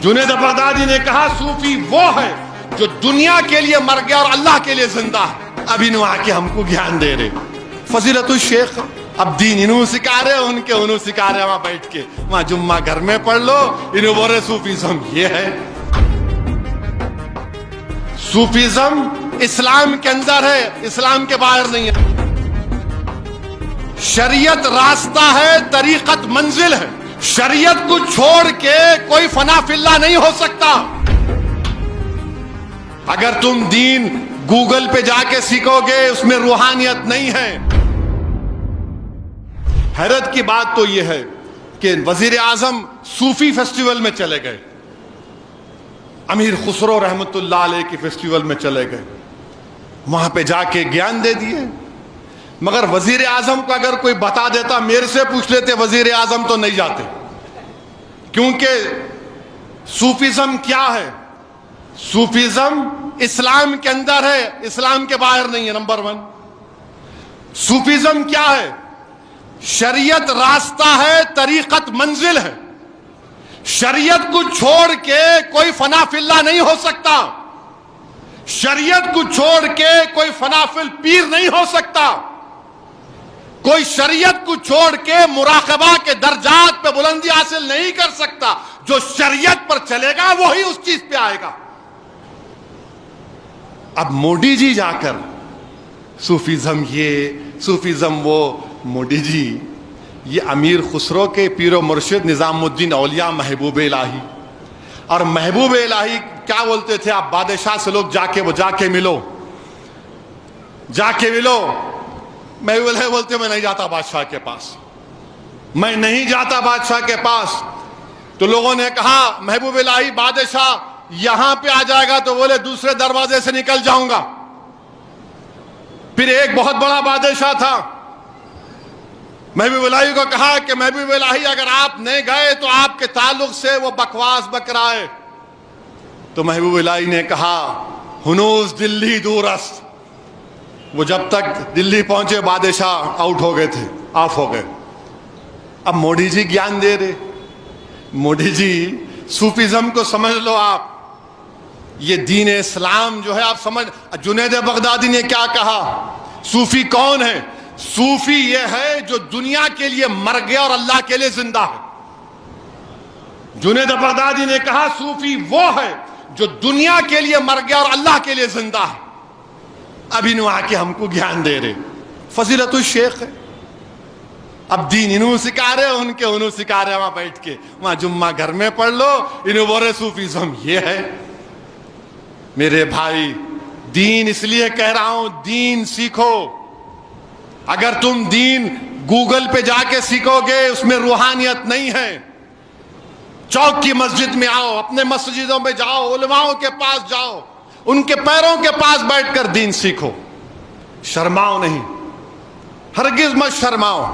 جنید بغدادی نے کہا صوفی وہ ہے جو دنیا کے لیے مر گیا اور اللہ کے لیے زندہ ہے. اب انہوں آ کے ہم کو گیان دے رہے. فضیلت الشیخ اب دین انہوں سکھا رہے, ان کے انہوں سکھا رہے. وہاں بیٹھ کے وہاں جمعہ گھر میں پڑھ لو, انہوں بول رہے صوفیزم یہ ہے. صوفیزم اسلام کے اندر ہے, اسلام کے باہر نہیں ہے. شریعت راستہ ہے, طریقت منزل ہے. شریعت کو چھوڑ کے کوئی فنا فی اللہ نہیں ہو سکتا. اگر تم دین گوگل پہ جا کے سیکھو گے اس میں روحانیت نہیں ہے. حیرت کی بات تو یہ ہے کہ وزیر اعظم صوفی فیسٹیول میں چلے گئے, امیر خسرو رحمت اللہ علیہ کی فیسٹیول میں چلے گئے, وہاں پہ جا کے گیان دے دیے. مگر وزیر اعظم کو اگر کوئی بتا دیتا, میرے سے پوچھ لیتے, وزیر اعظم تو نہیں جاتے. کیونکہ صوفیزم کیا ہے؟ صوفیزم اسلام کے اندر ہے, اسلام کے باہر نہیں ہے. نمبر 1. صوفیزم کیا ہے؟ شریعت راستہ ہے, طریقت منزل ہے. شریعت کو چھوڑ کے کوئی فنا فی اللہ نہیں ہو سکتا. شریعت کو چھوڑ کے کوئی فنا فی الپیر نہیں ہو سکتا. کوئی شریعت کو چھوڑ کے مراقبہ کے درجات پہ بلندی حاصل نہیں کر سکتا. جو شریعت پر چلے گا وہی اس چیز پہ آئے گا. اب موڈی جی جا کر صوفیزم یہ, صوفیزم وہ. موڈی جی یہ امیر خسرو کے پیر و مرشد نظام الدین اولیاء محبوب الہی, اور محبوب الہی کیا بولتے تھے آپ, بادشاہ سے لوگ جا کے ملو, جا کے ملو. محبوب الہی بولتے میں نہیں جاتا بادشاہ کے پاس, میں نہیں جاتا بادشاہ کے پاس. تو لوگوں نے کہا محبوب الہی بادشاہ یہاں پہ آ جائے گا, تو بولے دوسرے دروازے سے نکل جاؤں گا. پھر ایک بہت بڑا بادشاہ تھا, محبوب الہی کو کہا کہ محبوب الہی اگر آپ نہیں گئے تو آپ کے تعلق سے وہ بکواس بک رہا ہے. تو محبوب الہی نے کہا ہنوز دلی دور است. وہ جب تک دلی پہنچے بادشاہ آؤٹ ہو گئے تھے, آف ہو گئے. اب موڈی جی گیان دے رہے. موڈی جی صوفیزم کو سمجھ لو آپ, یہ دین اسلام جو ہے آپ سمجھ. جنید بغدادی نے کیا کہا, صوفی کون ہے؟ صوفی یہ ہے جو دنیا کے لیے مر گیا اور اللہ کے لیے زندہ ہے. جنید بغدادی نے کہا صوفی وہ ہے جو دنیا کے لیے مر گیا اور اللہ کے لیے زندہ ہے. اب انہوں آ کے ہم کو گیان دے رہے. فضیلت الشیخ ہے. اب دین انہوں سکھا رہے, ان کے انہوں سکھا رہے. وہاں بیٹھ کے وہاں جمعہ گھر میں پڑھ لو, انہوں بول رہے صوفیزم یہ ہے. میرے بھائی دین اس لیے کہہ رہا ہوں, دین سیکھو. اگر تم دین گوگل پہ جا کے سیکھو گے اس میں روحانیت نہیں ہے. چوک کی مسجد میں آؤ, اپنے مسجدوں میں جاؤ, علماؤں کے پاس جاؤ, ان کے پیروں کے پاس بیٹھ کر دین سیکھو. شرماؤ نہیں, ہرگز مت شرماؤ.